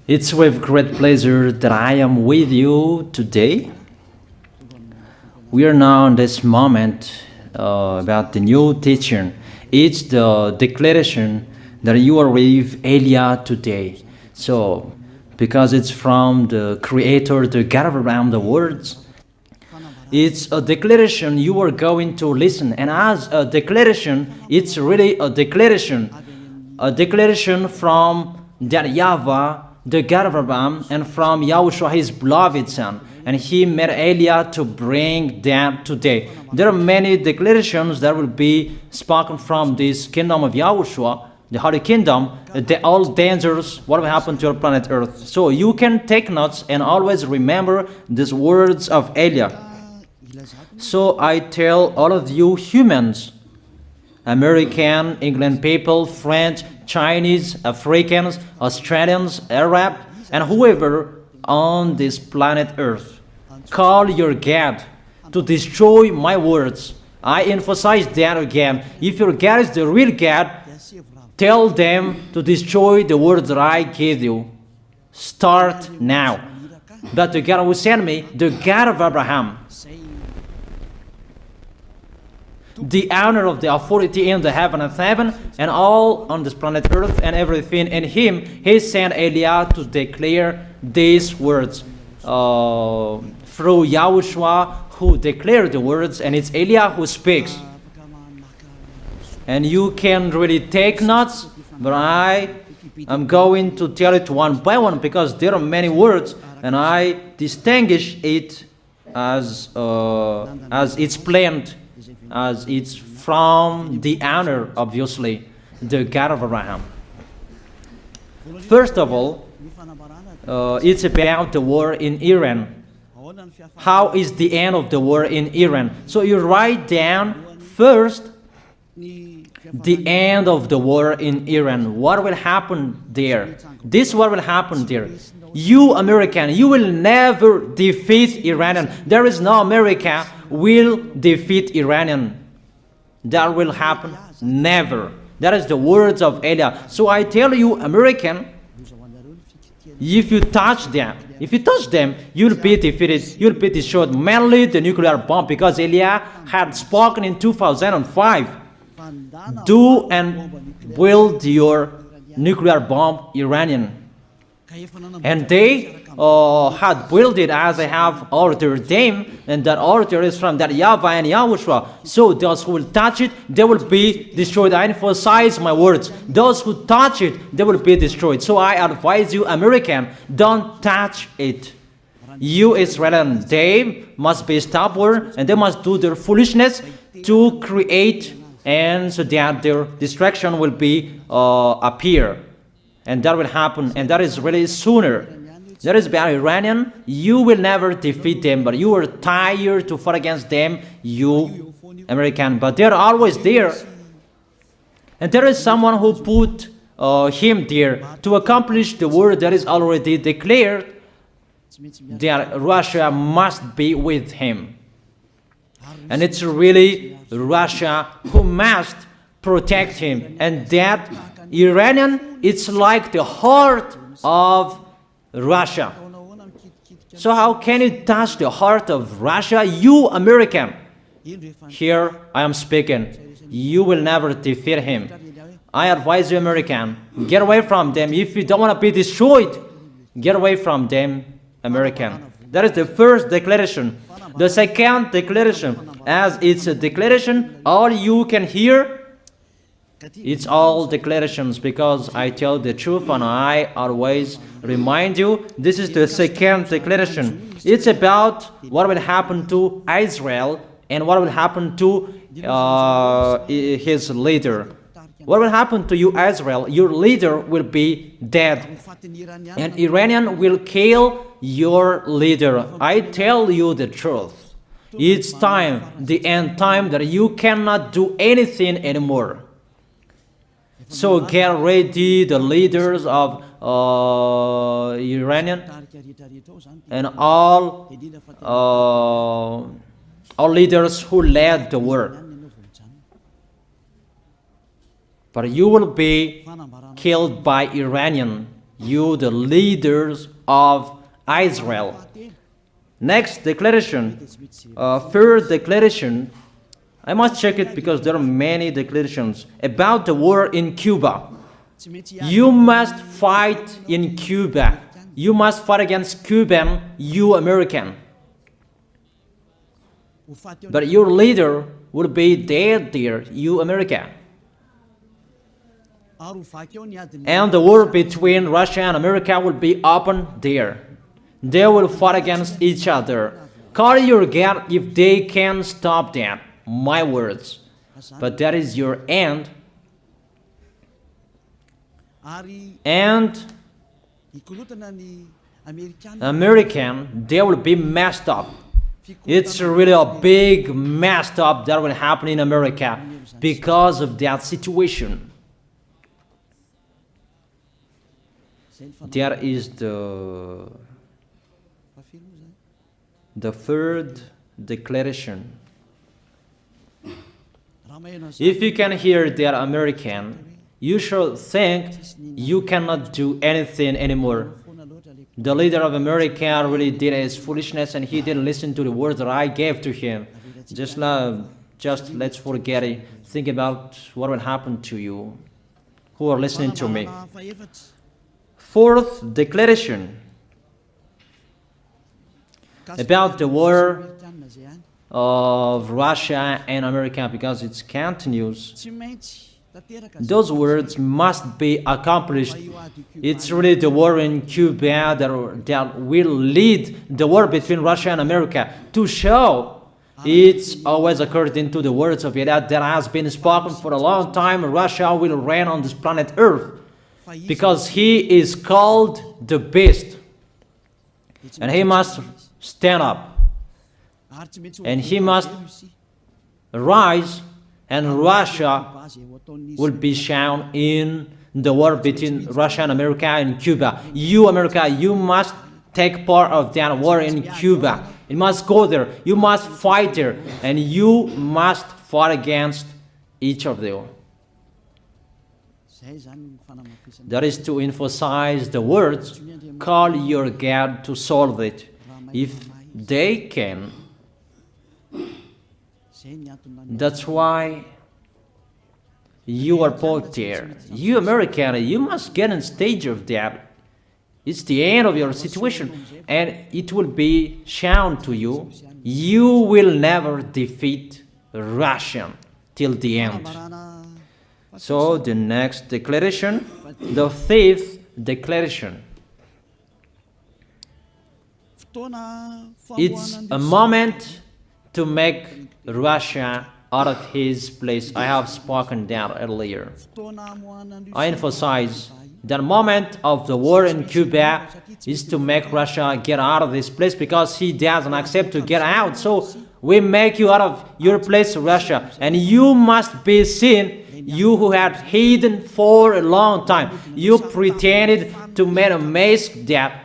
It's with great pleasure that I am with you today. We are now in this moment about the new teaching. It's the declaration that you are with Elia today. So, because it's from the Creator, the God of around the words, it's a declaration you are going to listen. And as a declaration, it's really a declaration from that YAHVAH, the God of Abraham, and from YAHOSHUAH, his beloved son. And he made Elia to bring them today. There are many declarations that will be spoken from this kingdom of YAHOSHUAH, the Holy Kingdom, all dangers, what will happen to your planet Earth. So you can take notes and always remember these words of Elia. So I tell all of you humans, American, England people, French, Chinese, Africans, Australians, Arab, and whoever on this planet Earth, call your God to destroy my words. I emphasize that again. If your God is the real God, tell them to destroy the words that I gave you. Start now. But the God who sent me, the God of Abraham, the owner of the authority in the heaven of heaven and all on this planet Earth and everything in him, he sent Elia to declare these words through YAHOSHUAH, who declared the words, and it's Elia who speaks. And you can really take notes, but I am going to tell it one by one because there are many words, and I distinguish it as it's planned, as it's from the honor, obviously, the God of Abraham. First of all, it's about the war in Iran. How is the end of the war in Iran? So you write down first the end of the war in Iran. What will happen there? This what will happen there. You American, you will never defeat Iranian. There is no America will defeat Iranian. That will happen never. That is the words of Elia. So I tell you, American, if you touch them, you'll be defeated, you'll be destroyed. Mainly the nuclear bomb, because Elia had spoken in 2005. Do and build your nuclear bomb, Iranian. And they had built it as I have ordered them, and that order is from that YAHVAH and YAHOSHUAH. So those who will touch it, they will be destroyed. I emphasize my words. Those who touch it, they will be destroyed. So I advise you, American, don't touch it. You Israelis, they must be stubborn, and they must do their foolishness to create, and so that their destruction will be appear. And that will happen, and that is really sooner. That is about Iranian. You will never defeat them, but you are tired to fight against them, you American. But they're always there. And there is someone who put him there to accomplish the word that is already declared, that Russia must be with him. And it's really Russia who must protect him. And that Iranian, it's like the heart of Russia. So how can you touch the heart of Russia? You American. Here I am speaking. You will never defeat him. I advise you, American, get away from them. If you don't want to be destroyed, get away from them, American. That is the first declaration. The second declaration, as it's a declaration, all you can hear, it's all declarations, because I tell the truth and I always remind you, this is the second declaration. It's about what will happen to Israel and what will happen to his leader. What will happen to you, Israel? Your leader will be dead, and Iranian will kill your leader. I tell you the truth. It's time, the end time, that you cannot do anything anymore. So get ready, the leaders of Iranian and all leaders who led the war. But you will be killed by Iranian. you the leaders of Israel. Next declaration, third declaration, I must check it because there are many declarations about the war in Cuba. You must fight in Cuba. You must fight against Cuban, you American. But your leader will be dead there, you America. And the war between Russia and America will be open there. They will fight against each other. Call your God if they can stop that. My words. But that is your end. And American, they will be messed up. It's really a big messed up that will happen in America because of that situation. That is the third declaration. If you can hear that American, you should think you cannot do anything anymore. The leader of America really did his foolishness and he didn't listen to the words that I gave to him. Just let's forget it. Think about what will happen to you who are listening to me. Fourth declaration about the war of Russia and America, because it continues. Those words must be accomplished. It's really the war in Cuba that will lead the war between Russia and America to show it's always according to the words of YAH that has been spoken for a long time. Russia will reign on this planet Earth because he is called the beast and he must stand up and he must rise, and Russia will be shown in the war between Russia and America and Cuba. You, America, you must take part of that war in Cuba. You must go there. You must fight there. And you must fight against each of them. That is to emphasize the words, call your God to solve it. If they can, that's why you are put there. You American, you must get in stage of that. It's the end of your situation, and it will be shown to you. You will never defeat Russia till the end. So the next declaration, the fifth declaration. It's a moment to make Russia out of his place. I have spoken that earlier. I emphasize that moment of the war in Cuba is to make Russia get out of this place because he doesn't accept to get out. So we make you out of your place, Russia, and you must be seen, you who had hidden for a long time. You pretended to make a mask that,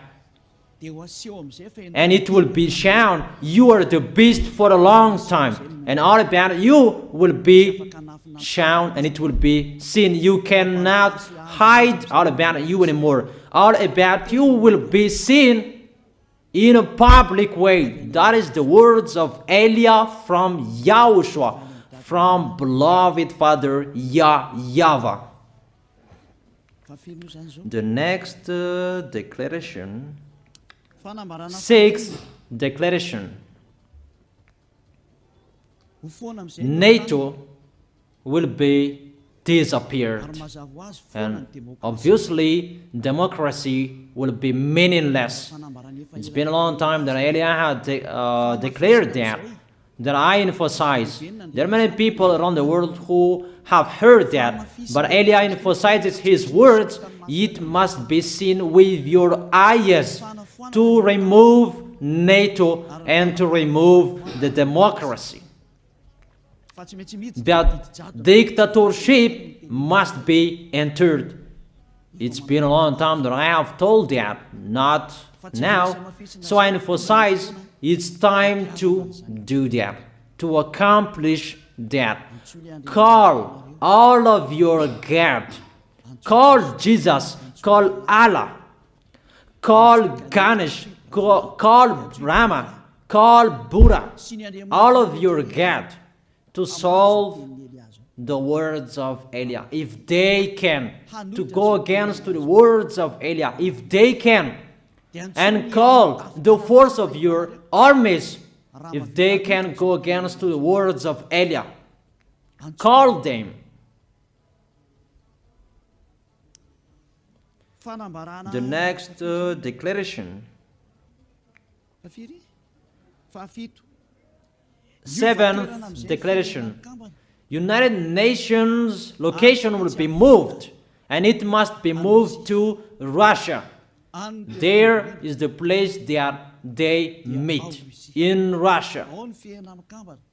and it will be shown you are the beast for a long time, and all about you will be shown and it will be seen. You cannot hide all about you anymore. All about you will be seen in a public way. That is the words of Elia from YAHOSHUAH, from beloved Father YAHVAH. The next declaration, sixth declaration. NATO will be disappeared, and obviously democracy will be meaningless. It's been a long time that Elia had declared that I emphasize. There are many people around the world who have heard that, but Elia emphasizes his words. It must be seen with your eyes to remove NATO and to remove the democracy. That dictatorship must be entered. It's been a long time that I have told that, not now. So I emphasize it's time to do that, to accomplish that. Call all of your God. Call Jesus. Call Allah. call Ganesh, call Brahma, call Buddha, all of your God, to solve the words of Eliah. If they can, to go against the words of Eliah, if they can, and call the force of your armies, if they can go against the words of Eliah, call them. The next declaration, 7th declaration, United Nations location will be moved, and it must be moved to Russia. There is the place that they meet, in Russia.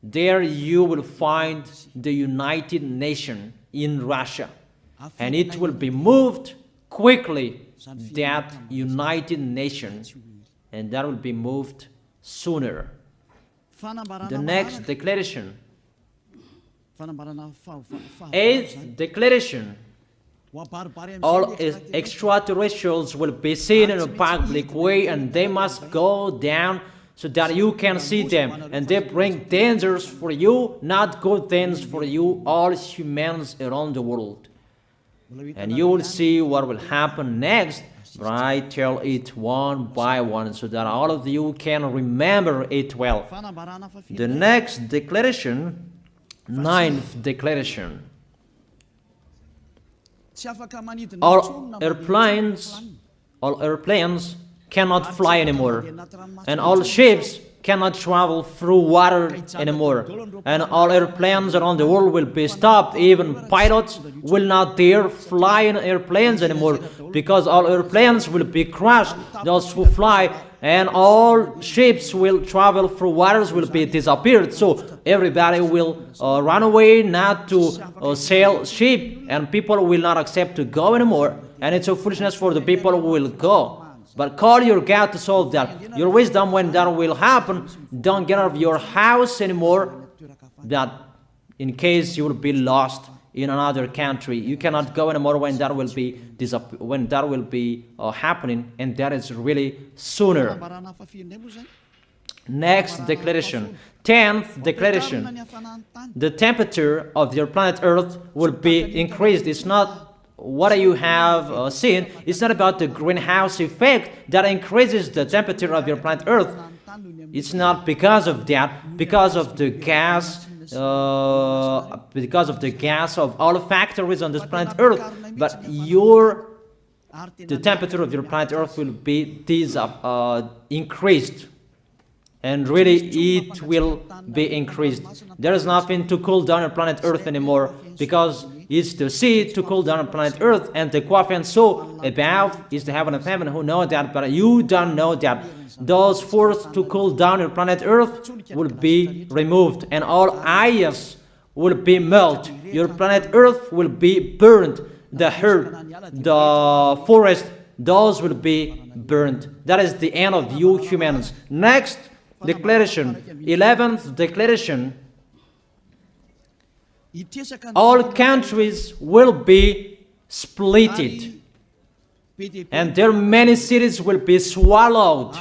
There you will find the United Nations in Russia, and it will be moved quickly, that United Nations, and that will be moved sooner. The next declaration, 8th declaration, all extraterrestrials will be seen in a public way, and they must go down so that you can see them, and they bring dangers for you, not good things for you, all humans around the world. And you will see what will happen next, but I tell it one by one so that all of you can remember it well. The next declaration, 9th declaration, all airplanes cannot fly anymore, and all ships cannot travel through water anymore, and all airplanes around the world will be stopped. Even pilots will not dare fly in airplanes anymore, because all airplanes will be crushed, those who fly, and all ships will travel through waters will be disappeared. So everybody will run away not to sail ship, and people will not accept to go anymore, and it's a foolishness for the people who will go. But call your God to solve that. Your wisdom when that will happen. Don't get out of your house anymore, that in case you will be lost in another country. You cannot go anymore when that will be happening, and that is really sooner. Next declaration, 10th declaration, the temperature of your planet Earth will be increased. It's not what you have seen. It's not about the greenhouse effect that increases the temperature of your planet Earth. It's not because of that, because of the gas, of all factories on this planet Earth. But the temperature of your planet Earth will be increased, and really it will be increased. There is nothing to cool down your planet Earth anymore, because it's the sea to cool down planet Earth, and the Quaff and so above is the heaven of heaven. Who know that? But you don't know that. Those forces to cool down your planet Earth will be removed, and all ice will be melted. Your planet Earth will be burned. The earth, the forest, those will be burned. That is the end of you humans. Next declaration, 11th declaration, all countries will be splitted, and their many cities will be swallowed.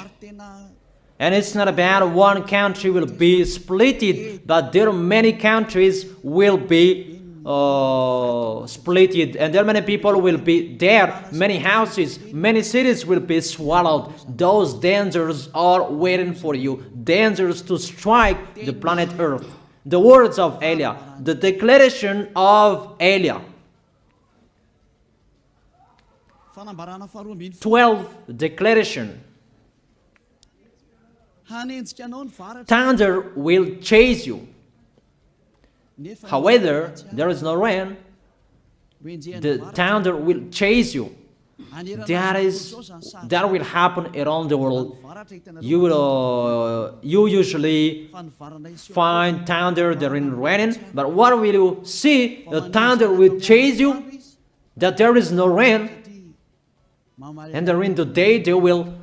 And it's not about one country will be splitted, but there are many countries will be splitted, and there many people will be dead, many houses, many cities will be swallowed. Those dangers are waiting for you, dangers to strike the planet Earth. The words of Eliah, the declaration of Eliah. 12th declaration. Thunder will chase you. However, there is no rain. The thunder will chase you. That will happen around the world. You usually find thunder during raining, but what will you see? The thunder will chase you, that there is no rain, and during the day they will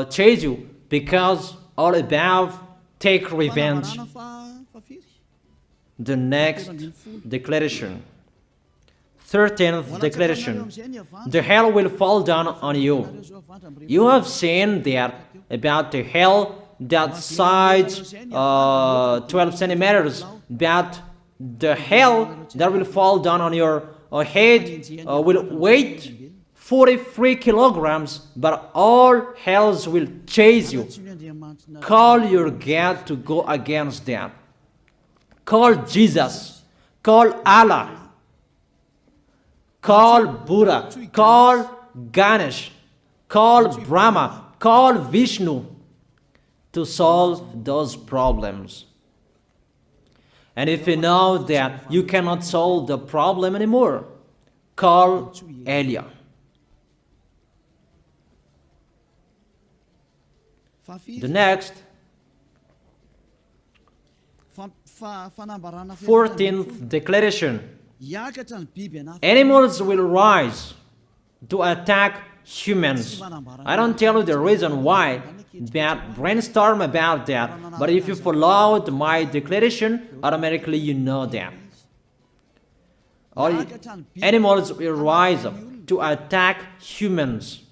chase you, because all above take revenge. The next declaration, 13th declaration. The hell will fall down on you. You have seen that about the hell that size 12 centimeters, that the hell that will fall down on your head will weigh 43 kilograms, but all hells will chase you. Call your God to go against that. Call Jesus. Call Allah. Call Buddha. Call Ganesh. Call Brahma. Call Vishnu to solve those problems. And if you know that you cannot solve the problem anymore, call Elia. The next, 14th declaration. Animals will rise to attack humans. I don't tell you the reason why, but brainstorm about that. But if you followed my declaration, automatically you know that. All animals will rise up to attack humans.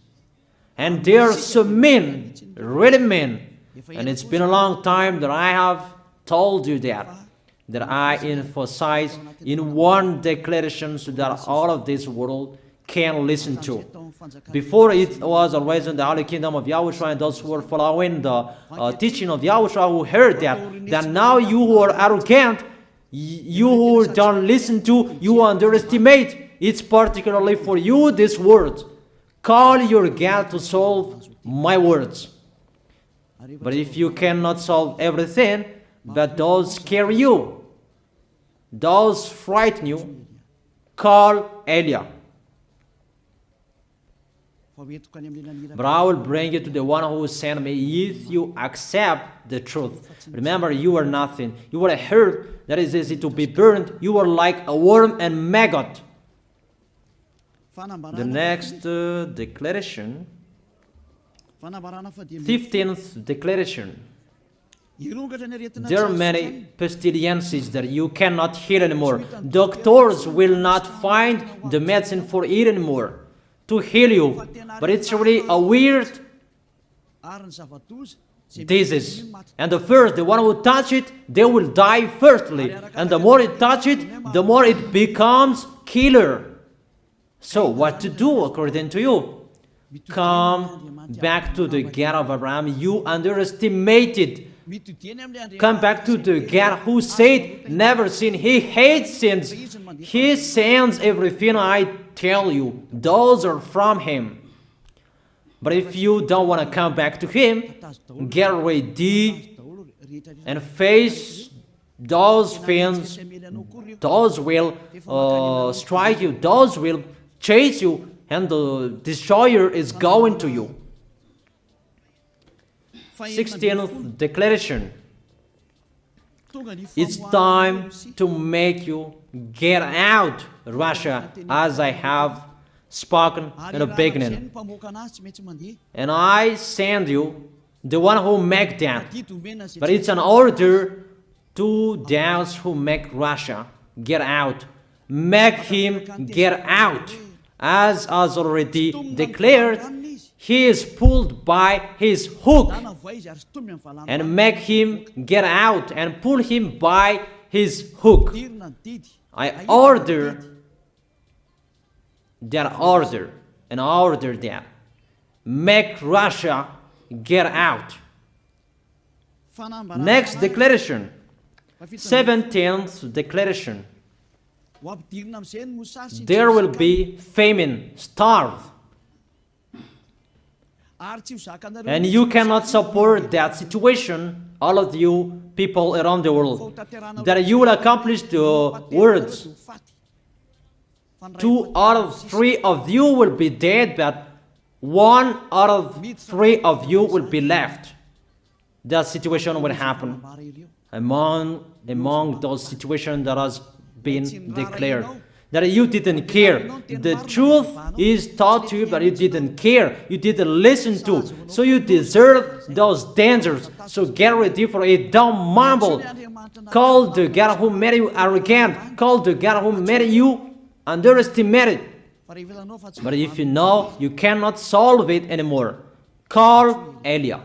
And they are so mean, really mean. And it's been a long time that I have told you that I emphasize in one declaration so that all of this world can listen to. Before it was always in the Holy Kingdom of YAHOSHUAH, and those who were following the teaching of YAHOSHUAH who heard that now you who are arrogant, you who don't listen to, you underestimate. It's particularly for you, this word. Call your God to solve my words. But if you cannot solve everything, but those scare you, those frighten you, call Elia. But I will bring you to the one who sent me if you accept the truth. Remember, you are nothing. You are a herb that is easy to be burned. You are like a worm and maggot. The next declaration, 15th declaration. There are many pestilences that you cannot heal anymore. Doctors will not find the medicine for it anymore to heal you. But it's really a weird disease. And the one who touch it, they will die firstly. And the more it touch it, the more it becomes killer. So what to do according to you? Come back to the God of Abraham. You underestimated. Come back to the God who said, never sin. He hates sins. He sends everything I tell you. Those are from Him. But if you don't want to come back to Him, get ready and face those things. Those will strike you. Those will chase you. And the destroyer is going to you. 16th declaration. It's time to make you get out Russia, as I have spoken in the beginning. And I send you the one who make that. But it's an order to those who make Russia get out. Make him get out. As already declared, he is pulled by his hook, and make him get out and pull him by his hook. I order that order, and order that. Make Russia get out. Next declaration, 17th declaration. There will be famine, starve. And you cannot support that situation, all of you people around the world, that you will accomplish the words. 2 out of 3 of you will be dead, but 1 out of 3 of you will be left. That situation will happen among those situations that has been declared. That you didn't care. The truth is taught to you, but you didn't care. You didn't listen to. So you deserve those dangers. So get ready for it. Don't mumble. Call the God who made you arrogant. Call the God who made you underestimate it. But if you know you cannot solve it anymore, call Eliah.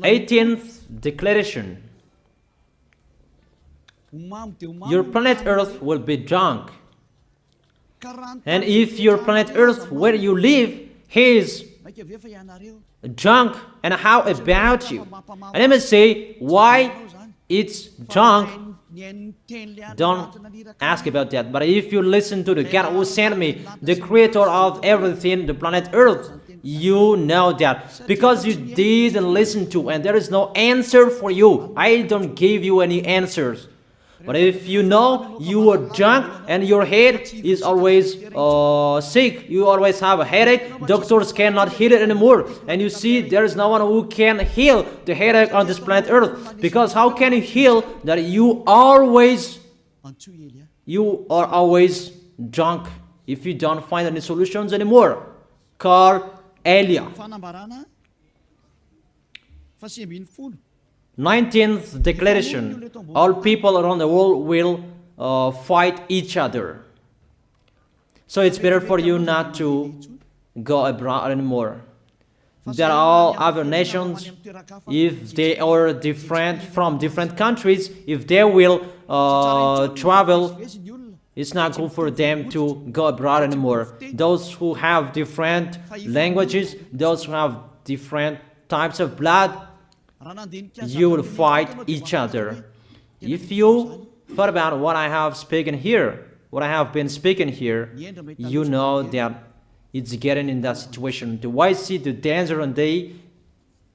Eighteenth declaration. Your planet Earth will be drunk. And if your planet Earth where you live is drunk, and how about you? And let me say why it's drunk. Don't ask about that. But if you listen to the God who sent me, the creator of everything, the planet Earth, you know that. Because you didn't listen to, and there is no answer for you. I don't give you any answers. But if you know you are drunk and your head is always sick, you always have a headache, doctors cannot heal it anymore. And you see there is no one who can heal the headache on this planet Earth. Because how can you heal that you are always drunk if you don't find any solutions anymore? Call Eliah. 19th declaration. All people around the world will fight each other. So it's better for you not to go abroad anymore. There are all other nations, if they are different from different countries, if they will travel, it's not good for them to go abroad anymore. Those who have different languages, those who have different types of blood, you will fight each other. If you thought about what I have spoken here, what I have been speaking here, you know that it's getting in that situation. The wise see the danger and they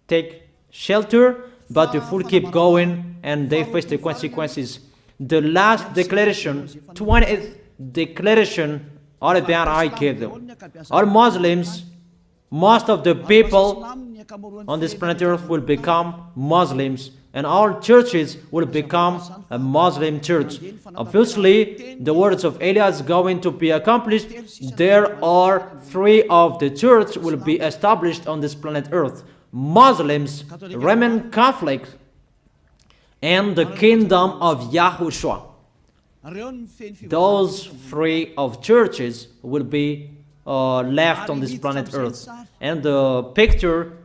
take shelter, but the fool keep going and they face the consequences. The last declaration, 20th declaration, all about I gave them. All Muslims, most of the people on this planet Earth will become Muslims, and all churches will become a Muslim church. Obviously, the words of Eliah is going to be accomplished. There are 3 of the church will be established on this planet Earth: Muslims, Roman Catholics, and the kingdom of YAHOSHUAH. Those 3 of churches will be left on this planet Earth, and the picture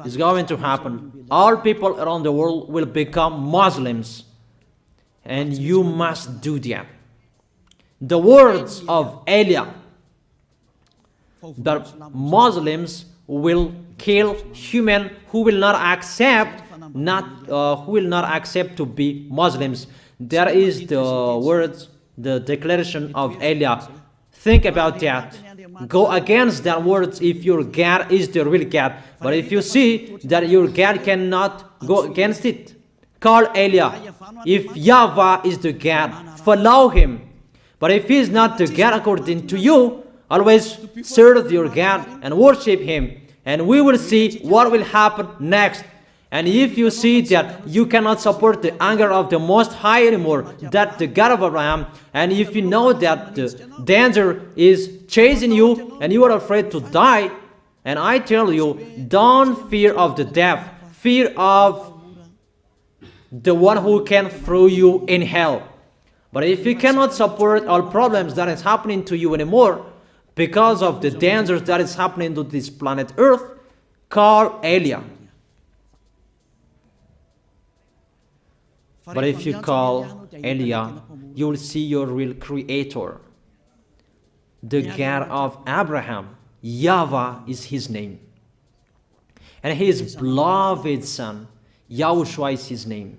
is going to happen. All people around the world will become Muslims, and you must do that. The words of Eliah, that Muslims will kill human who will not accept to be Muslims. That is the words, the declaration of Eliah. Think about that. Go against that words if your God is the real God. But if you see that your God cannot go against it, call Eliah. If YAHVAH is the God, follow him. But if he is not the God according to you, always serve your God and worship him. And we will see what will happen next. And if you see that you cannot support the anger of the Most High anymore, that the God of Abraham, and if you know that the danger is chasing you and you are afraid to die, and I tell you, don't fear of the death, fear of the one who can throw you in hell. But if you cannot support all problems that is happening to you anymore, because of the dangers that is happening to this planet Earth, call Eliah. But if you call Eliah, you will see your real creator, the God of Abraham. YAHVAH is his name. And his beloved son, YAHOSHUAH is his name.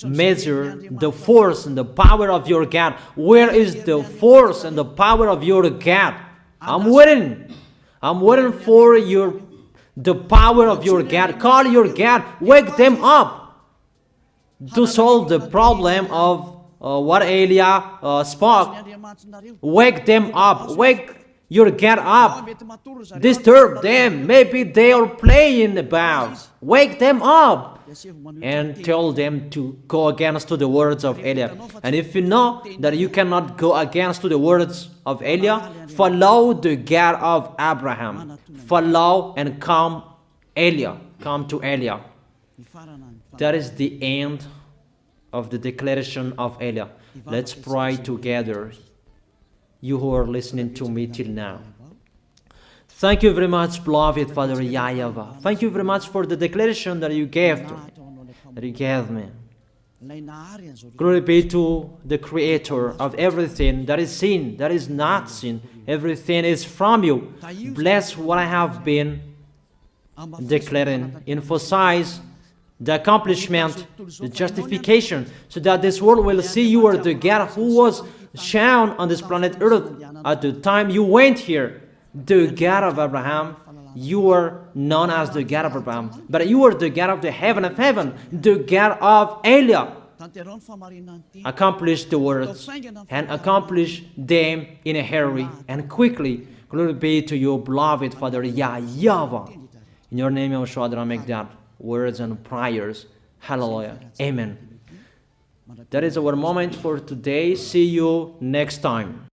Measure the force and the power of your God. Where is the force and the power of your God? I'm waiting. I'm waiting for the power of your God. Call your God. Wake them up to solve the problem of what Eliah spoke. Wake them up. Wake your God up. Disturb them. Maybe they are playing about. Wake them up. and tell them to go against to the words of Eliah. And if you know that you cannot go against to the words of Eliah, follow the God of Abraham. Follow and come to Eliah. That is the end of the declaration of Eliah. Let's pray together, you who are listening to me till now. Thank you very much, beloved Father YAHVAH. Thank you very much for the declaration that you gave me. Glory be to the Creator of everything that is seen, that is not seen. Everything is from you. Bless what I have been declaring. Emphasize the accomplishment, the justification, so that this world will see you are the God who was shown on this planet Earth at the time you went here. The God of Abraham, you are known as the God of Abraham, but you are the God of the heaven of heaven, the God of Eliah. Accomplish the words and accomplish them in a hurry and quickly. Glory be to you, beloved Father YAHVAH. In your name, YAHOSHUAH, I make that words and prayers. Hallelujah. Amen. That is our moment for today. See you next time.